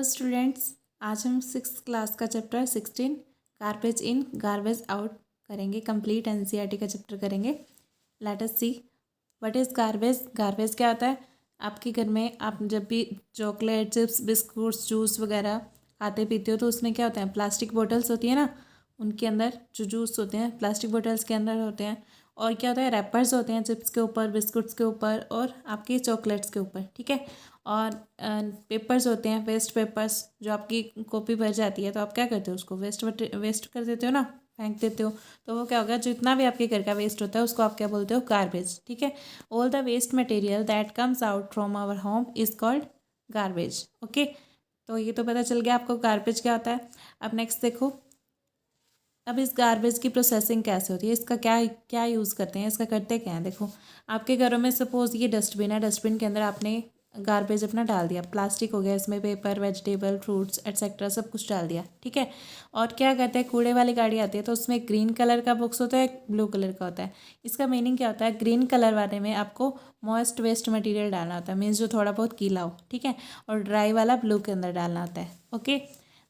Students, आज हम 6th class का chapter 16 garbage in garbage out करेंगे। कंप्लीट एनसीईआरटी का चैप्टर करेंगे। Let us see what is garbage. Garbage क्या होता है? आपके घर में आप जब भी चॉकलेट, चिप्स, बिस्कुट्स, जूस वगैरह खाते पीते हो तो उसमें क्या होता है? प्लास्टिक बोटल्स होती है ना, उनके अंदर जो जूस होते हैं प्लास्टिक बोटल्स के अंदर होते हैं। और क्या होता है? रैपर्स होते हैं चिप्स के ऊपर, बिस्कुट्स के ऊपर और आपके चॉकलेट्स के ऊपर, ठीक है। और पेपर्स होते हैं, वेस्ट पेपर्स, जो आपकी कॉपी भर जाती है तो आप क्या करते हो? उसको वेस्ट कर देते हो ना, फेंक देते हो। तो वो क्या होगा? जितना भी आपके घर का वेस्ट होता है उसको आप क्या बोलते हो? गार्बेज, ठीक है। All the waste material that comes out from our home is called garbage. Okay, तो ये तो पता चल गया आपको गार्बेज क्या होता है। अब नेक्स्ट देखो, अब इस गार्बेज की प्रोसेसिंग कैसे होती है, इसका क्या क्या यूज़ करते हैं, इसका करते क्या हैं। देखो, आपके घरों में सपोज ये डस्टबिन है, डस्टबिन के अंदर आपने गार्बेज अपना डाल दिया, प्लास्टिक हो गया, इसमें पेपर, वेजिटेबल, फ्रूट्स एट्सेट्रा सब कुछ डाल दिया, ठीक है। और क्या कहते हैं, कूड़े वाली गाड़ी आती है तो उसमें ग्रीन कलर का बॉक्स होता है, ब्लू कलर का होता है। इसका मीनिंग क्या होता है? ग्रीन कलर वाले में आपको मॉइस्ट वेस्ट मटेरियल डालना होता है, मीन्स जो थोड़ा बहुत गीला हो, ठीक है। और ड्राई वाला ब्लू के अंदर डालना होता है। ओके,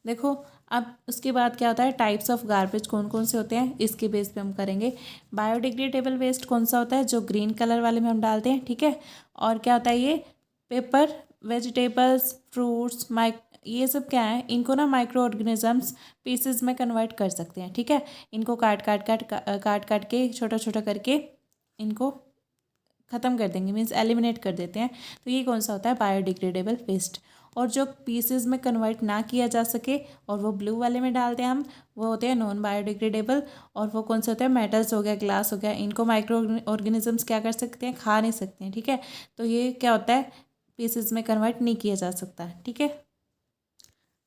देखो अब उसके बाद क्या होता है, टाइप्स ऑफ गार्बेज कौन कौन से होते हैं इसके बेस पे हम करेंगे। बायोडिग्रेडेबल वेस्ट कौन सा होता है? जो ग्रीन कलर वाले में हम डालते हैं, ठीक है। और क्या होता है ये? पेपर, वेजिटेबल्स, फ्रूट्स, ये सब क्या है? इनको ना माइक्रो ऑर्गेनिजम्स पीसेस में कन्वर्ट कर सकते हैं, ठीक है। इनको काट काट के छोटा छोटा करके इनको ख़त्म कर देंगे, मीन्स एलिमिनेट कर देते हैं। तो ये कौन सा होता है? Biodegradable waste. और जो पीसेस में कन्वर्ट ना किया जा सके और वो ब्लू वाले में डालते हैं हम, वो होते हैं नॉन बायोडिग्रेडेबल। और वो कौन से होते हैं? मेटल्स हो गया, ग्लास हो गया, इनको माइक्रो ऑर्गेनिजम्स क्या कर सकते हैं? खा नहीं सकते हैं, ठीक है। तो ये क्या होता है? पीसेस में कन्वर्ट नहीं किया जा सकता, ठीक है।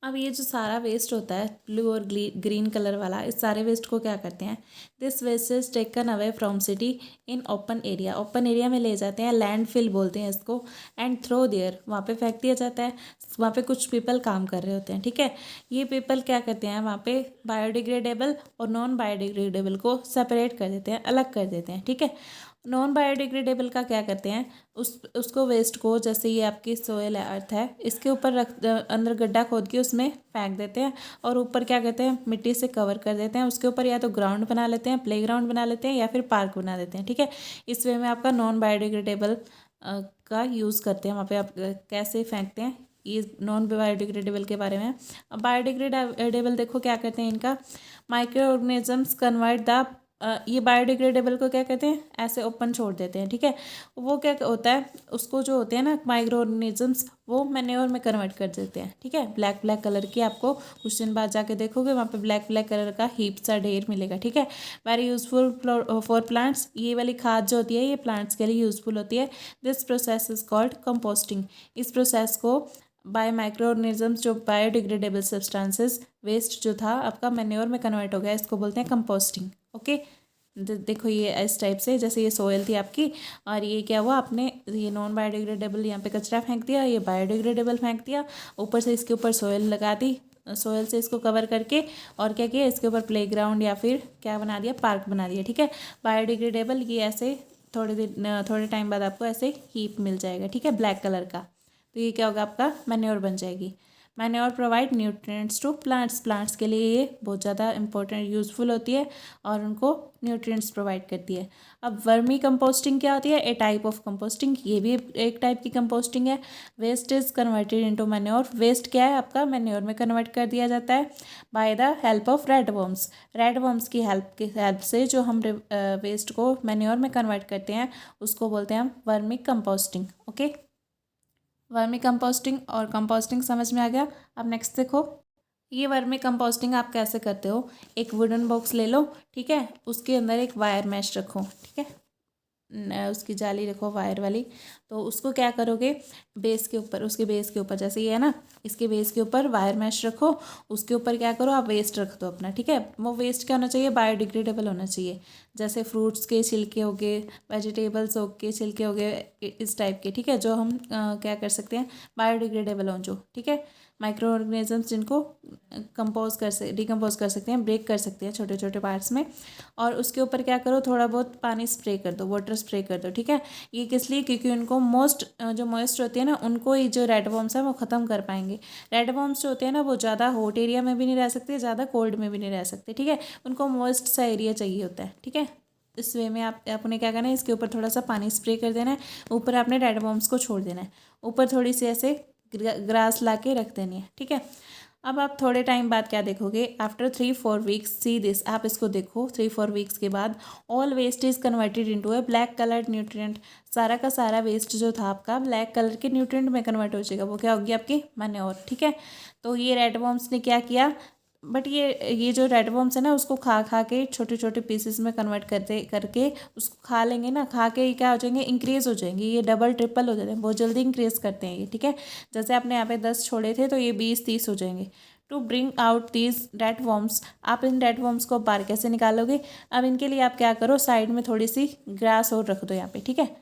अब ये जो सारा वेस्ट होता है ब्लू और ग्रीन कलर वाला, इस सारे वेस्ट को क्या करते हैं? This waste is taken away from city in open area. Open area में ले जाते हैं, लैंडफिल बोलते हैं इसको। एंड थ्रो देयर, वहाँ पे फेंक दिया जाता है। वहाँ पे कुछ पीपल काम कर रहे होते हैं, ठीक है। ये पीपल क्या करते हैं? वहाँ पे बायोडिग्रेडेबल और नॉन बायोडिग्रेडेबल को सेपरेट कर देते हैं, अलग कर देते हैं, ठीक है। नॉन बायोडिग्रेडेबल का क्या करते हैं? उसको वेस्ट को, जैसे ये आपकी सोयल है, अर्थ है, इसके ऊपर अंदर गड्ढा खोद के उसमें फेंक देते हैं। और ऊपर क्या करते हैं? मिट्टी से कवर कर देते हैं। उसके ऊपर या तो ग्राउंड बना लेते हैं, प्ले ग्राउंड बना लेते हैं, या फिर पार्क बना देते हैं, ठीक है। इस वे में आपका नॉन बायोडिग्रेडेबल का यूज़ करते हैं। वहाँ पे आप कैसे फेंकते हैं ये नॉन बायोडिग्रेडेबल के बारे में। अब बायोडिग्रेडेबल देखो क्या करते हैं, इनका माइक्रो ऑर्गेनिजम्स कन्वर्ट द ये बायोडिग्रेडेबल को क्या कहते हैं? ऐसे ओपन छोड़ देते हैं, ठीक है। वो क्या होता है, उसको जो होते हैं ना माइक्रो ऑर्गेनिजम्स, वो मैन्योर में कन्वर्ट कर देते हैं, ठीक है। ब्लैक ब्लैक कलर की, आपको कुछ दिन बाद जाके देखोगे वहाँ पे ब्लैक ब्लैक कलर का हीप सा ढेर मिलेगा, ठीक है। Very useful for plants. ये वाली खाद जो होती है ये प्लांट्स के लिए यूजफुल होती है। This process is called composting. इस प्रोसेस को बाय माइक्रो ऑर्गेनिजम्स, जो बायोडिग्रेडेबल सब्सटेंसेस, वेस्ट जो था आपका मैन्योर में कन्वर्ट हो गया, इसको बोलते हैं कंपोस्टिंग। ओके, देखो ये इस टाइप से, जैसे ये सोयल थी आपकी और ये क्या हुआ, आपने ये नॉन बायोडिग्रेडेबल यहाँ पे कचरा फेंक दिया, ये बायोडिग्रेडेबल फेंक दिया, ऊपर से इसके ऊपर सोयल लगा दी, सोयल से इसको कवर करके, और क्या किया? इसके ऊपर प्लेग्राउंड या फिर क्या बना दिया? पार्क बना दिया, ठीक है। बायोडिग्रेडेबल ये ऐसे थोड़े टाइम बाद आपको ऐसे हीप मिल जाएगा, ठीक है, ब्लैक कलर का। तो ये क्या होगा? आपका मैन्योर बन जाएगी। Manure provide nutrients to plants. Plants के लिए ये बहुत ज़्यादा इंपॉर्टेंट, यूज़फुल होती है और उनको न्यूट्रिएंट्स प्रोवाइड करती है। अब वर्मी कंपोस्टिंग क्या होती है? A type of composting. ये भी एक टाइप की कंपोस्टिंग है। Waste is converted into manure. Waste क्या है आपका? मैन्योर में कन्वर्ट कर दिया जाता है by the help of red worms. Red worms की हेल्प से जो हम वेस्ट को मैन्योर में कन्वर्ट करते हैं उसको बोलते हैं हम vermi composting. Okay, vermi composting और कंपोस्टिंग समझ में आ गया। अब नेक्स्ट देखो, ये वर्मी कंपोस्टिंग आप कैसे करते हो। एक वुडन बॉक्स ले लो, ठीक है, उसके अंदर एक वायर मैश रखो, ठीक है, उसकी जाली रखो वायर वाली। तो उसको क्या करोगे? बेस के ऊपर, उसके बेस के ऊपर, जैसे ये है ना, इसके बेस के ऊपर वायर मैश रखो। उसके ऊपर क्या करो? आप वेस्ट रख दो अपना, ठीक है। वो वेस्ट क्या होना चाहिए? बायोडिग्रेडेबल होना चाहिए। जैसे फ्रूट्स के छिलके हो गए, वेजिटेबल्स हो के छिलके हो गए, इस टाइप के, ठीक है, जो हम क्या कर सकते हैं? बायोडिग्रेडेबल हो जो, ठीक है। माइक्रो ऑर्गेनिजम्स जिनको डिकम्पोज कर सकते हैं, ब्रेक कर सकते हैं छोटे छोटे पार्ट्स में। और उसके ऊपर क्या करो, थोड़ा बहुत पानी स्प्रे कर दो, वाटर स्प्रे कर दो, ठीक है। ये किस लिए, क्योंकि उनको जो मॉइस्ट होती है ना, उनको ही जो रेड वॉर्म्स है वो ख़त्म कर पाएंगे। रेड वॉर्म्स जो होते हैं ना, वो ज़्यादा हॉट एरिया में भी नहीं रह सकते, ज़्यादा कोल्ड में भी नहीं रह सकते, ठीक है। उनको मॉइस्ट सा एरिया चाहिए होता है, ठीक है। इस वे में आपने क्या करना है, इसके ऊपर थोड़ा सा पानी स्प्रे कर देना है, ऊपर आपने रेड वॉर्म्स को छोड़ देना है, ऊपर थोड़ी सी ऐसे ग्रास ला के रख देनी है, ठीक है। अब आप थोड़े टाइम बाद क्या देखोगे, आफ्टर 3-4 वीक्स सी दिस, आप इसको देखो 3-4 वीक्स के बाद all waste is converted into a black coloured nutrient. सारा का सारा वेस्ट जो था आपका ब्लैक कलर के न्यूट्रिएंट में कन्वर्ट हो जाएगा, वो क्या होगी आपकी मैन्योर, ठीक है। तो ये रेड वॉर्म्स ने क्या किया, बट ये जो रेड वॉर्म्स है ना, उसको खा खा के छोटे छोटे पीसेस में कन्वर्ट करके उसको खा लेंगे ना, खा के क्या हो जाएंगे, इंक्रीज हो जाएंगे, ये डबल ट्रिपल हो जाते हैं, बहुत जल्दी इंक्रीज करते हैं ये, ठीक है। जैसे आपने यहाँ पे 10 छोड़े थे तो ये 20-30 हो जाएंगे। To bring out these red worms, आप इन रेड वॉर्म्स को बाहर कैसे निकालोगे। अब इनके लिए आप क्या करो, साइड में थोड़ी सी ग्रास और रख दो यहाँ पे, ठीक है।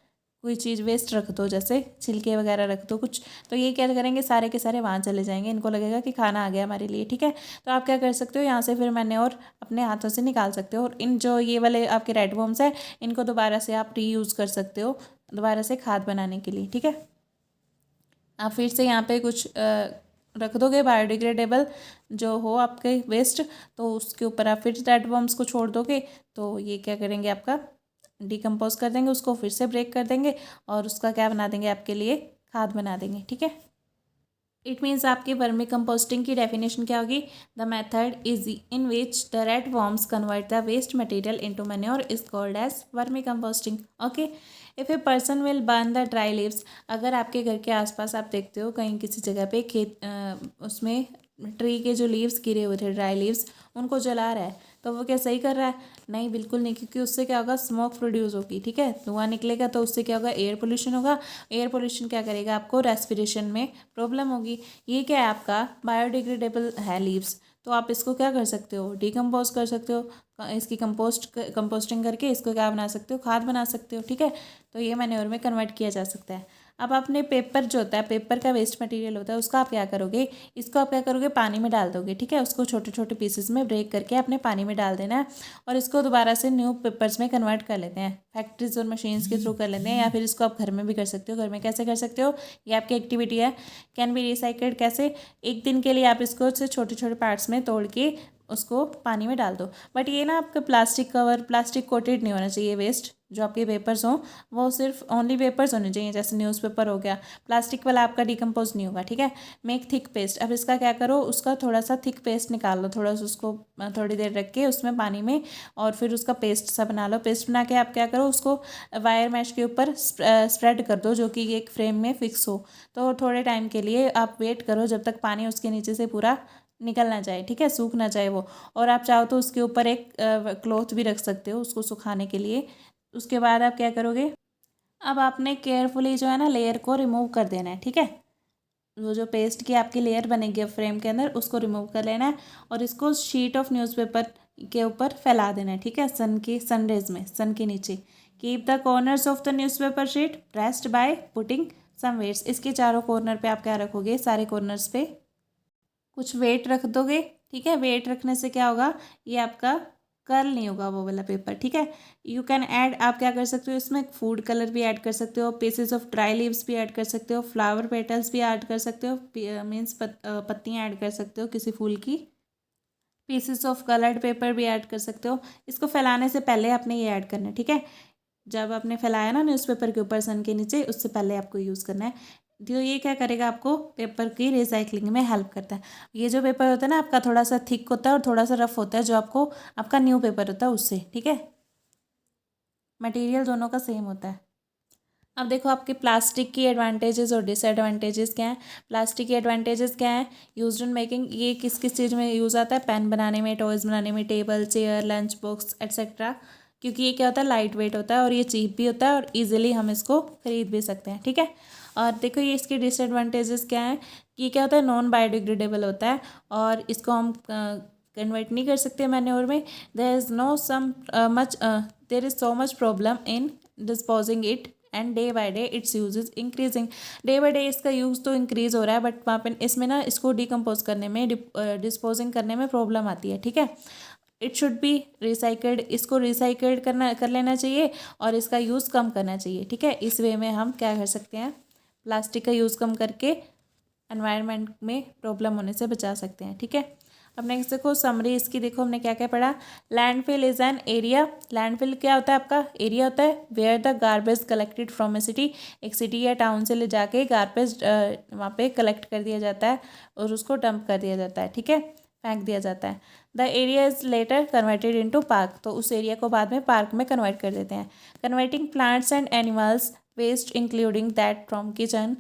कोई चीज़ वेस्ट रख दो, जैसे छिलके वगैरह रख दो कुछ, तो ये क्या करेंगे, सारे के सारे वहाँ चले जाएंगे, इनको लगेगा कि खाना आ गया हमारे लिए, ठीक है। तो आप क्या कर सकते हो, यहाँ से फिर मैंने और अपने हाथों से निकाल सकते हो, और इन जो ये वाले आपके रेड वॉर्म्स है, इनको दोबारा से आप रीयूज़ कर सकते हो, दोबारा से खाद बनाने के लिए, ठीक है। आप फिर से यहाँ पे कुछ रख दोगे बायोडिग्रेडेबल जो हो आपके वेस्ट, तो उसके ऊपर आप फिर रेड वॉर्म्स को छोड़ दोगे, तो ये क्या करेंगे, आपका डिकम्पोज कर देंगे, उसको फिर से ब्रेक कर देंगे, और उसका क्या बना देंगे, आपके लिए खाद बना देंगे, ठीक है। इट मीन्स आपकी वर्मी कंपोस्टिंग की डेफिनेशन क्या होगी, the method is in which the red worms convert the waste material into manure is called as vermicomposting, okay. If a person will burn the dry leaves, अगर आपके घर के आसपास आप देखते हो कहीं किसी जगह पे खेत उसमें ट्री के जो लीव्स गिरे हुए थे, ड्राई लीव्स, उनको जला रहा है, तो वो क्या सही कर रहा है, नहीं, बिल्कुल नहीं, क्योंकि उससे क्या होगा, स्मोक प्रोड्यूस होगी, ठीक है, धुआं निकलेगा, तो उससे क्या होगा, एयर पोल्यूशन होगा। एयर पोल्यूशन क्या करेगा, आपको रेस्पिरेशन में प्रॉब्लम होगी। ये क्या है, आपका बायोडिग्रेडेबल है लीव्स, तो आप इसको क्या कर सकते हो, डिकम्पोज कर सकते हो, इसकी कंपोस्टिंग करके इसको क्या बना सकते हो, खाद बना सकते हो, ठीक है। तो ये मैन्योर में कन्वर्ट किया जा सकता है। अब आपने पेपर जो होता है, पेपर का वेस्ट मटेरियल होता है, उसका आप क्या करोगे, इसको आप क्या करोगे, पानी में डाल दोगे, ठीक है। उसको छोटे छोटे पीसेस में ब्रेक करके अपने पानी में डाल देना है, और इसको दोबारा से न्यू पेपर्स में कन्वर्ट कर लेते हैं, फैक्ट्रीज और मशीन्स के थ्रू कर लेते हैं, या फिर इसको आप घर में भी कर सकते हो। घर में कैसे कर सकते हो, ये आपकी एक्टिविटी है, कैन बी रिसाइकल्ड, कैसे, एक दिन के लिए आप इसको छोटे छोटे पार्ट्स में तोड़ के उसको पानी में डाल दो। बट ये ना आपका प्लास्टिक कवर, प्लास्टिक कोटेड नहीं होना चाहिए वेस्ट, जो आपके पेपर्स हों वो सिर्फ ओनली पेपर्स होने चाहिए, जैसे न्यूज़पेपर हो गया, प्लास्टिक वाला आपका डिकम्पोज नहीं होगा, ठीक है। मेक थिक पेस्ट, अब इसका क्या करो, उसका थोड़ा सा थिक पेस्ट निकाल लो, थोड़ा सा उसको थोड़ी देर रख के उसमें पानी में, और फिर उसका पेस्ट सा बना लो। पेस्ट बना के आप क्या करो, उसको वायर मैश के ऊपर स्प्रेड कर दो, जो कि एक फ्रेम में फिक्स हो। तो थोड़े टाइम के लिए आप वेट करो जब तक पानी उसके नीचे से पूरा निकल ना जाए, ठीक है, सूख ना जाए वो। और आप चाहो तो उसके ऊपर एक क्लॉथ भी रख सकते हो उसको सुखाने के लिए। उसके बाद आप क्या करोगे, अब आपने केयरफुली जो है ना लेयर को रिमूव कर देना है, ठीक है। वो जो पेस्ट की आपकी लेयर बनेगी फ्रेम के अंदर, उसको रिमूव कर लेना है, और इसको शीट ऑफ न्यूज़पेपर के ऊपर फैला देना है, ठीक है, सन रेज में, सन के नीचे। Keep the corners of the newspaper sheet rest by putting some weights, इसके चारों कॉर्नर पे आप क्या रखोगे, सारे कॉर्नर्स पे कुछ वेट रख दोगे, ठीक है। वेट रखने से क्या होगा, ये आपका कर्ल नहीं होगा वो वाला पेपर, ठीक है। यू कैन ऐड, आप क्या कर सकते हो, इसमें फूड कलर भी ऐड कर सकते हो, पीसेस ऑफ ड्राई लीव्स भी ऐड कर सकते हो, फ्लावर पेटल्स भी ऐड कर सकते हो, मीन्स पत्तियाँ ऐड कर सकते हो किसी फूल की, पीसेस ऑफ कलर्ड पेपर भी ऐड कर सकते हो। इसको फैलाने से पहले आपने ये ऐड करना है, ठीक है। जब आपने फैलाया ना न्यूज़पेपर के ऊपर सन के नीचे, उससे पहले आपको यूज़ करना है। तो ये क्या करेगा, आपको पेपर की रिसाइकलिंग में हेल्प करता है। ये जो पेपर होता है ना आपका, थोड़ा सा थिक होता है और थोड़ा सा रफ होता है, जो आपको आपका न्यू पेपर होता है उससे, ठीक है। मटेरियल दोनों का सेम होता है। अब देखो आपके प्लास्टिक की एडवांटेजेस और डिसएडवांटेजेस क्या हैं। प्लास्टिक की एडवांटेजेस क्या हैं, यूज्ड इन मेकिंग, ये किस किस चीज़ में यूज़ आता है, पेन बनाने में, टॉयज़ बनाने में, table, chair, lunch box etcetera, क्योंकि ये क्या होता है, लाइट वेट होता है, और ये चीप भी होता है, और ईजिली हम इसको खरीद भी सकते हैं, ठीक है। और देखो ये इसके डिसएडवांटेजेस क्या हैं, कि क्या होता है, नॉन बायोडिग्रेडेबल होता है, और इसको हम कन्वर्ट नहीं कर सकते मैन्योर में। There is no some much there is so much problem in disposing it and day by day its use is increasing. Day by day इसका यूज़ तो इंक्रीज हो रहा है, बट वहाँ पे इसमें ना इसको डिकम्पोज करने में, डिस्पोजिंग करने में प्रॉब्लम आती है, ठीक है। इट शुड बी रिसाइकल्ड, इसको रिसाइकल्ड कर लेना चाहिए और इसका यूज़ कम करना चाहिए, ठीक है। इस वे में हम क्या कर सकते हैं, प्लास्टिक का यूज़ कम करके एनवायरनमेंट में प्रॉब्लम होने से बचा सकते हैं, ठीक है। अब नेक्स्ट देखो समरी इसकी, देखो हमने क्या क्या पढ़ा। Landfill is an area, landfill क्या होता है आपका, एरिया होता है where the garbage collected from a city, एक सिटी या टाउन से ले जाके गार्बेज वहाँ पे कलेक्ट कर दिया जाता है और उसको डंप कर दिया जाता है, ठीक है, फेंक दिया जाता है। The area is later converted into park, तो उस एरिया को बाद में पार्क में कन्वर्ट कर देते हैं। Converting plants and animals waste including that from kitchen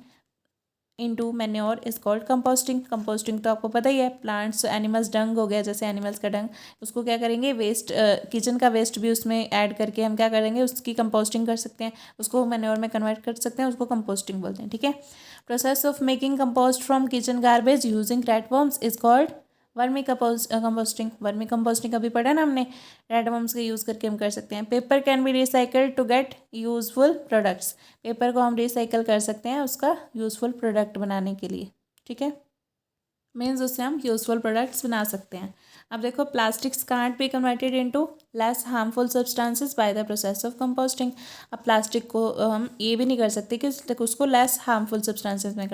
into manure is called composting. Composting तो आपको पता ही है, प्लांट्स एनिमल्स डंग हो गया, जैसे एनिमल्स का डंग, उसको क्या करेंगे, वेस्ट, किचन का वेस्ट भी उसमें ऐड करके हम क्या करेंगे, उसकी कंपोस्टिंग कर सकते हैं, उसको मैन्योर में कन्वर्ट कर सकते हैं, उसको कंपोस्टिंग बोलते हैं, ठीक है। Process of making compost from kitchen garbage using redworms is called vermicomposting. Vermicomposting अभी पढ़ा ना हमने, रेडवर्म्स का यूज़ करके हम कर सकते हैं। Paper can be recycled to get useful products, paper को हम रिसाइकल कर सकते हैं उसका यूजफुल प्रोडक्ट बनाने के लिए, ठीक है, मीन्स उससे हम यूजफुल प्रोडक्ट्स बना सकते हैं। अब देखो plastics can't be converted into less harmful substances by the process of composting. अब प्लास्टिक को हम ये भी नहीं कर सकते कि उसको लेस हार्मफुल सब्सटेंसेस में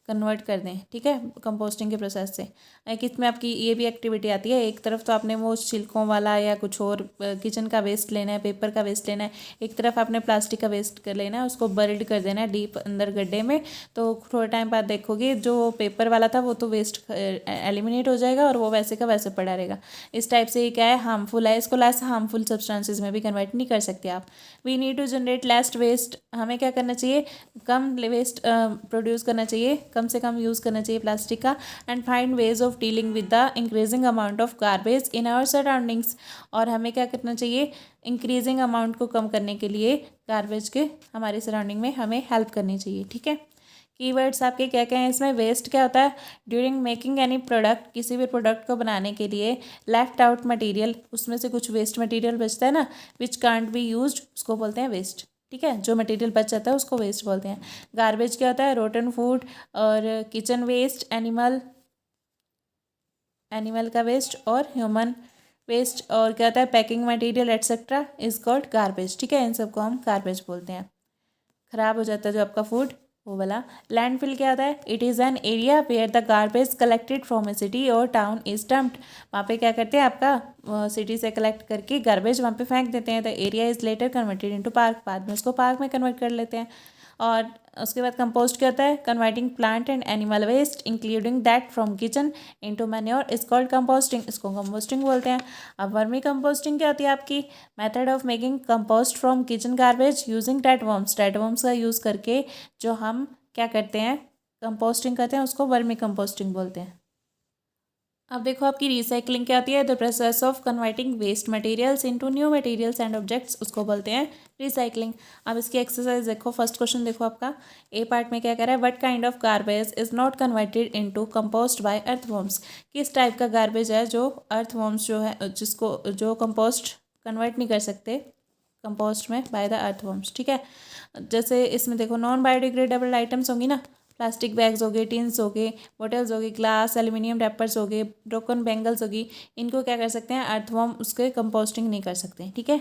कन्वर्ट कर दें, ठीक है, कंपोस्टिंग के प्रोसेस से। एक इसमें आपकी ये भी एक्टिविटी आती है, एक तरफ तो आपने वो छिलकों वाला या कुछ और किचन का वेस्ट लेना है, पेपर का वेस्ट लेना है, एक तरफ आपने प्लास्टिक का वेस्ट कर लेना है, उसको बर्ड कर देना है डीप अंदर गड्ढे में, तो थोड़े टाइम बाद देखोगे जो पेपर वाला था वो तो वेस्ट एलिमिनेट हो जाएगा और वो वैसे का वैसे पड़ा रहेगा। इस टाइप से ये क्या है, हार्मफुल है, इसको लेस हार्मफुल सब्सटेंसेज में भी कन्वर्ट नहीं कर सकते आप। We need to generate less waste, हमें क्या करना चाहिए, कम वेस्ट प्रोड्यूस करना चाहिए, कम से कम यूज़ करना चाहिए प्लास्टिक का। And find ways of dealing with the increasing amount of garbage in our surroundings, और हमें क्या करना चाहिए, इंक्रीजिंग अमाउंट को कम करने के लिए गार्बेज के हमारे सराउंडिंग में हमें हेल्प करनी चाहिए, ठीक है। कीवर्ड्स आपके क्या क्या हैं इसमें, वेस्ट क्या होता है, ड्यूरिंग मेकिंग एनी प्रोडक्ट, किसी भी प्रोडक्ट को बनाने के लिए, लेफ्ट आउट मटेरियल, उसमें से कुछ वेस्ट मटेरियल बचता है ना, विच कांट बी यूज्ड, उसको बोलते हैं वेस्ट, ठीक है, जो मटेरियल बच जाता है उसको वेस्ट बोलते हैं। गार्बेज क्या होता है, रोटन फूड और किचन वेस्ट, एनिमल का वेस्ट और ह्यूमन वेस्ट, और क्या होता है packing material etcetera is called garbage, ठीक है, इन सबको हम गार्बेज बोलते हैं। ख़राब हो जाता है जो आपका फूड, वो वाला। लैंडफिल क्या होता है, it is an area where the garbage collected from a city और टाउन इज डम्प्ड, वहाँ पे क्या करते हैं आपका सिटी से कलेक्ट करके गार्बेज वहाँ पे फेंक देते हैं। The area is later converted into park, बाद में उसको पार्क में कन्वर्ट कर लेते हैं। और उसके बाद कंपोस्ट क्या होता है, converting plant and animal waste including that from kitchen into manure is called composting, इसको कंपोस्टिंग बोलते हैं। अब वर्मी कंपोस्टिंग क्या होती है आपकी, method of making compost from kitchen garbage using deadworms, deadworms का यूज़ करके जो हम क्या करते हैं, कंपोस्टिंग करते हैं, उसको वर्मी कंपोस्टिंग बोलते हैं। अब देखो आपकी रिसाइकलिंग क्या होती है, the process of converting waste materials into new materials and objects, उसको बोलते हैं रिसाइकलिंग। अब इसकी एक्सरसाइज देखो, फर्स्ट क्वेश्चन देखो आपका, ए पार्ट में क्या कह रहा है, what kind of garbage is not converted into compost by earthworms, किस टाइप का गार्बेज है जो अर्थवर्म्स जो है जिसको जो कंपोस्ट कन्वर्ट नहीं कर सकते कंपोस्ट में बाय द अर्थवर्म्स, ठीक है। जैसे इसमें देखो नॉन बायोडिग्रेडेबल आइटम्स होंगी ना, प्लास्टिक बैग्स हो गए, टिन्स हो गए, बॉटल्स हो गए, ग्लास एल्यूमिनियम रैपर्स हो गए, ब्रोकन बैंगल्स होगी, इनको क्या कर सकते हैं, अर्थवर्म उसके कंपोस्टिंग नहीं कर सकते, ठीक है,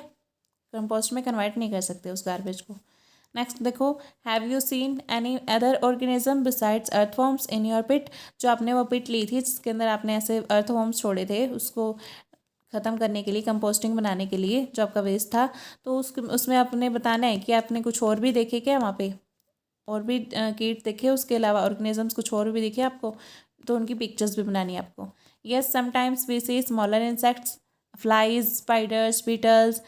कंपोस्ट में कन्वर्ट नहीं कर सकते उस गार्बेज को। नेक्स्ट देखो, have you seen any other organism besides earthworms in your pit, जो आपने वो पिट ली थी जिसके अंदर आपने ऐसे अर्थवर्म्स छोड़े थे उसको ख़त्म करने के लिए, कंपोस्टिंग बनाने के लिए, जो आपका वेस्ट था, तो उसमें आपने बताना है कि आपने कुछ और भी देखे क्या वहाँ पे, और भी कीट देखे, उसके अलावा ऑर्गेनिजम्स कुछ और भी दिखे आपको, तो उनकी पिक्चर्स भी बनानी है आपको। Yes sometimes we see smaller insects, flies, spiders, beetles,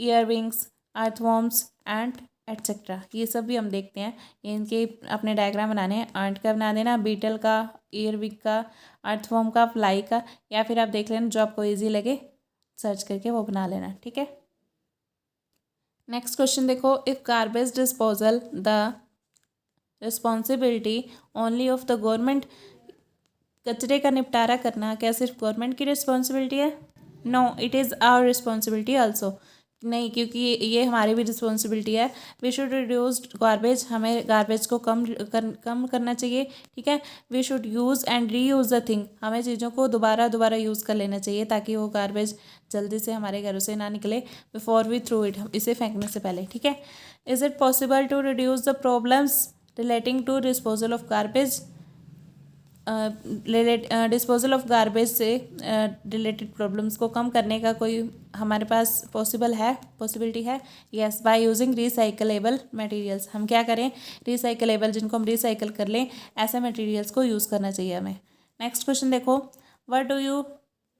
earwigs, earthworms and etcetera, ये सब भी हम देखते हैं। ये इनके अपने डायग्राम बनाने हैं, आंट का बना देना, बीटल का, ईयरविंग का, अर्थवर्म का, फ्लाई का, या फिर आप देख लेना जो आपको ईजी लगे, सर्च करके वो बना लेना, ठीक है। नेक्स्ट क्वेश्चन देखो, if garbage disposal the responsibility only of the government, कचरे का निपटारा करना क्या सिर्फ गवर्नमेंट की रिस्पॉन्सिबिलिटी है, no it is our responsibility also, नहीं, क्योंकि ये हमारी भी रिस्पॉन्सिबिलिटी है। वी शुड रिड्यूस गार्बेज, हमें गार्बेज को कम करना चाहिए, ठीक है। We should use and reuse the thing, हमें चीज़ों को दोबारा यूज़ कर लेना चाहिए ताकि वो गार्बेज जल्दी से हमारे घरों से ना निकले बिफोर वी थ्रू इट, इसे फेंकने से पहले, ठीक है। Is it possible to reduce the problems relating to disposal of garbage, disposal of garbage से रिलेटेड प्रॉब्लम्स को कम करने का कोई हमारे पास पॉसिबिलिटी है। Yes, by using recyclable materials, हम क्या करें, रिसाइकलेबल, जिनको हम रिसाइकल कर लें, ऐसे मटेरियल्स को यूज़ करना चाहिए हमें। नेक्स्ट क्वेश्चन देखो, what do you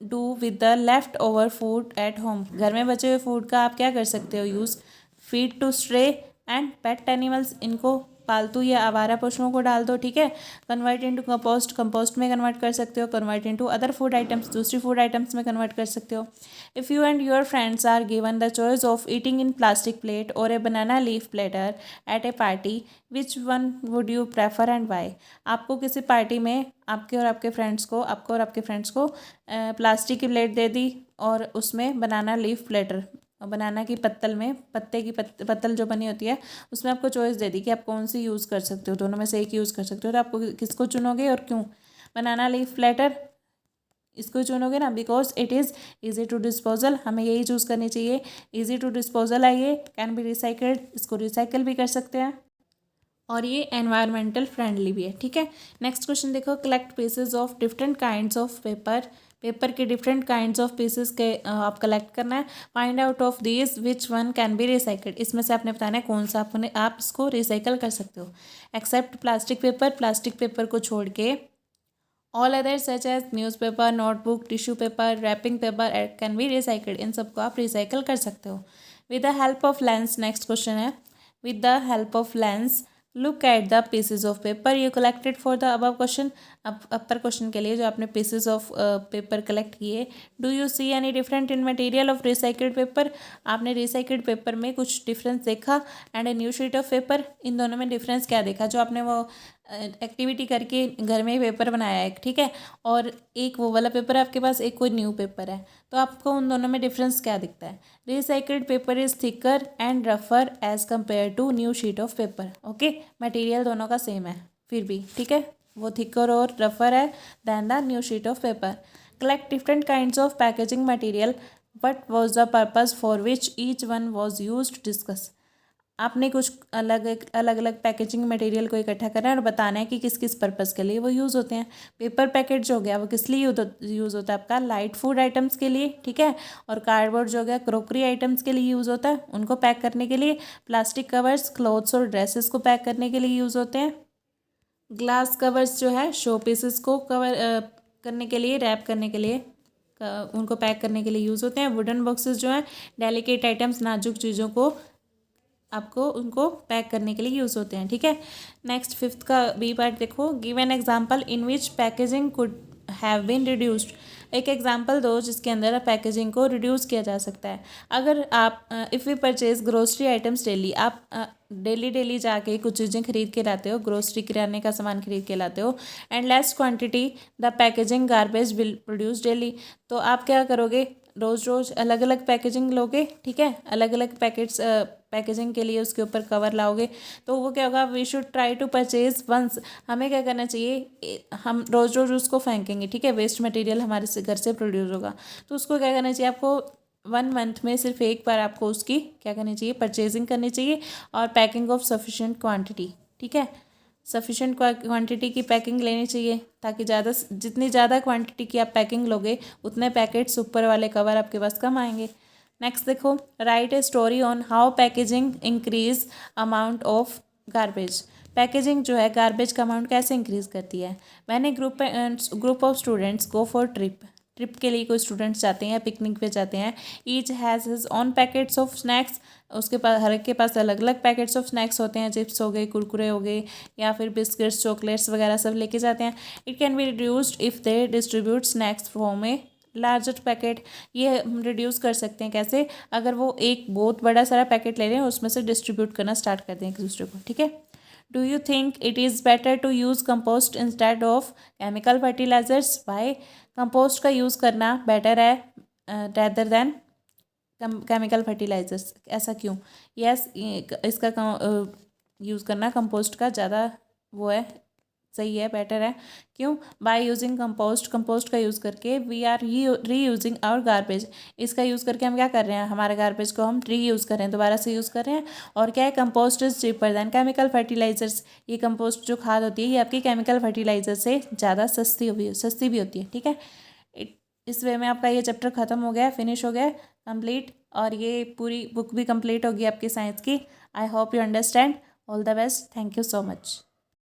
do with the left over food at home, घर में बचे हुए फूड का आप क्या कर सकते हो use. Feed to stray and pet animals, इनको पालतू या आवारा पशुओं को डाल दो, ठीक है। कन्वर्ट इनटू कंपोस्ट, कंपोस्ट में कन्वर्ट कर सकते हो। Convert into other food items, दूसरी फूड आइटम्स में कन्वर्ट कर सकते हो। If you and your friends are given the choice of eating in plastic plate और a banana leaf platter at a party, which one would you prefer and why. आपको किसी party में आपको और आपके फ्रेंड्स को प्लास्टिक की plate दे दी और उसमें बनाना लीफ प्लेटर, बनाना की पत्तल में, पत्ते की पत्तल जो बनी होती है, उसमें आपको चॉइस दे दी कि आप कौन सी यूज़ कर सकते हो, दोनों में से एक यूज़ कर सकते हो, तो आपको किसको चुनोगे और क्यों। बनाना लीफ प्लेटर इसको चुनोगे ना, because it is easy to disposal, हमें यही चूज़ करनी चाहिए। ईजी टू डिस्पोजल है ये, कैन बी रिसाइकल्ड, इसको रिसाइकल भी कर सकते हैं और ये एनवायरमेंटल फ्रेंडली भी है, ठीक है। नेक्स्ट क्वेश्चन देखो, collect pieces of different kinds of paper के डिफरेंट काइंड्स ऑफ पीसेस के आप कलेक्ट करना है। Find out of these which one can be recycled, इसमें से आपने बताना है कौन सा आप इसको रिसाइकल कर सकते हो। एक्सेप्ट प्लास्टिक पेपर को छोड़ के all other such as newspaper, notebook, tissue paper, wrapping paper can be recycled, इन सबको आप रिसाइकल कर सकते हो। With the help of lens, next question है, with the help of lens look at the pieces of paper you collected for the above question. अब upper question के लिए जो आपने पीसेज ऑफ पेपर कलेक्ट किए, do you see any different in material of recycled paper, आपने recycled paper में कुछ difference देखा, and a new sheet of paper, इन दोनों में डिफरेंस क्या देखा। जो आपने वो एक्टिविटी करके घर में ही पेपर बनाया है, ठीक है, और एक वो वाला पेपर है आपके पास, एक कोई न्यू पेपर है, तो आपको उन दोनों में डिफरेंस क्या दिखता है। Recycled paper is thicker and रफर as compare to new sheet of paper, okay, material दोनों का सेम है फिर भी, ठीक है, वो थिकर और रफर है then the new sheet of paper. Collect different kinds of packaging material, what was the purpose for which each one was use, discuss. आपने कुछ अलग अलग पैकेजिंग मटेरियल को इकट्ठा करना है और बताना है कि किस किस पर्पज़ के लिए वो यूज़ होते हैं। पेपर पैकेट जो हो गया वो किस लिए यूज़ होता है आपका, लाइट फूड आइटम्स के लिए, ठीक है, और कार्डबोर्ड जो हो गया क्रॉकरी आइटम्स के लिए यूज़ होता है, उनको पैक करने के लिए। प्लास्टिक कवर्स क्लॉथ्स और ड्रेसेस को पैक करने के लिए यूज़ होते हैं। ग्लास कवर्स जो है शो पीसेस को कवर करने के लिए, रैप करने के लिए, उनको पैक करने के लिए यूज़ होते हैं। वुडन बॉक्सेस जो हैं डेलिकेट आइटम्स, नाजुक चीज़ों को आपको उनको पैक करने के लिए यूज़ होते हैं, ठीक है। नेक्स्ट फिफ्थ का बी पार्ट देखो, give an example in which packaging could have been reduced, एक एग्जांपल दो जिसके अंदर पैकेजिंग को रिड्यूस किया जा सकता है। अगर आप if we purchase grocery items daily, आप डेली जाके कुछ चीज़ें खरीद के लाते हो, ग्रोसरी किराने का सामान खरीद के लाते हो, and less quantity the packaging garbage will produce daily, तो आप क्या करोगे, रोज़ अलग अलग पैकेजिंग लोगे, ठीक है, अलग अलग पैकेजिंग के लिए उसके ऊपर कवर लाओगे, तो वो क्या होगा, we should try to purchase once, हमें क्या करना चाहिए, हम रोज़ उसको फेंकेंगे, ठीक है, वेस्ट मटेरियल हमारे से घर से प्रोड्यूस होगा, तो उसको क्या करना चाहिए, आपको 1 मंथ में सिर्फ एक बार आपको उसकी क्या करनी चाहिए, परचेजिंग करनी चाहिए, और पैकिंग ऑफ सफिशेंट क्वान्टिटी, ठीक है, सफिशेंट क्वांटिटी की पैकिंग लेनी चाहिए, ताकि जितनी ज़्यादा क्वांटिटी की आप पैकिंग लोगे उतने पैकेट्स ऊपर वाले कवर आपके पास कम आएंगे। नेक्स्ट देखो, right a story on how packaging increase amount of garbage, packaging जो है गार्बेज का अमाउंट कैसे इंक्रीज करती है। मैंने group of students go for trip के लिए कोई स्टूडेंट्स जाते हैं, पिकनिक पे जाते हैं, each has his on packets of snacks, उसके पास हर एक के पास अलग अलग पैकेट्स ऑफ स्नैक्स होते हैं, चिप्स हो गए, कुरकुरे हो गए, या फिर बिस्किट्स, चॉकलेट्स वगैरह सब लेके जाते हैं। It can be reduced if they distribute snacks from a larger packet, ये हम रिड्यूस कर सकते हैं कैसे, अगर वो एक बहुत बड़ा सारा पैकेट ले रहे हैं उसमें से डिस्ट्रीब्यूट करना स्टार्ट कर दें एक दूसरे को, ठीक है। Do you think it is better to use compost instead of chemical fertilisers, by, compost का यूज़ करना बेटर है रेदर देन केमिकल फर्टिलाइजर्स। ऐसा क्यों? यस, इसका यूज़ करना कंपोस्ट का ज़्यादा वो है, सही है, बेटर है। क्यों? बाय यूजिंग कंपोस्ट का यूज़ करके वी आर री यूजिंग आवर गार्बेज। इसका यूज़ करके हम क्या कर रहे हैं? हमारे गार्बेज को हम री यूज़ कर रहे हैं, दोबारा से यूज़ कर रहे हैं। और क्या है? Compost is cheaper than chemical fertilisers. ये कंपोस्ट जो खाद होती है ये आपकी केमिकल फर्टिलाइजर से ज़्यादा सस्ती भी होती है। ठीक है, इस वे में आपका ये चैप्टर ख़त्म हो गया, फिनिश हो गया, कंप्लीट। और ये पूरी बुक भी कंप्लीट होगी आपकी साइंस की। I hope you understand. All the best. Thank you so much.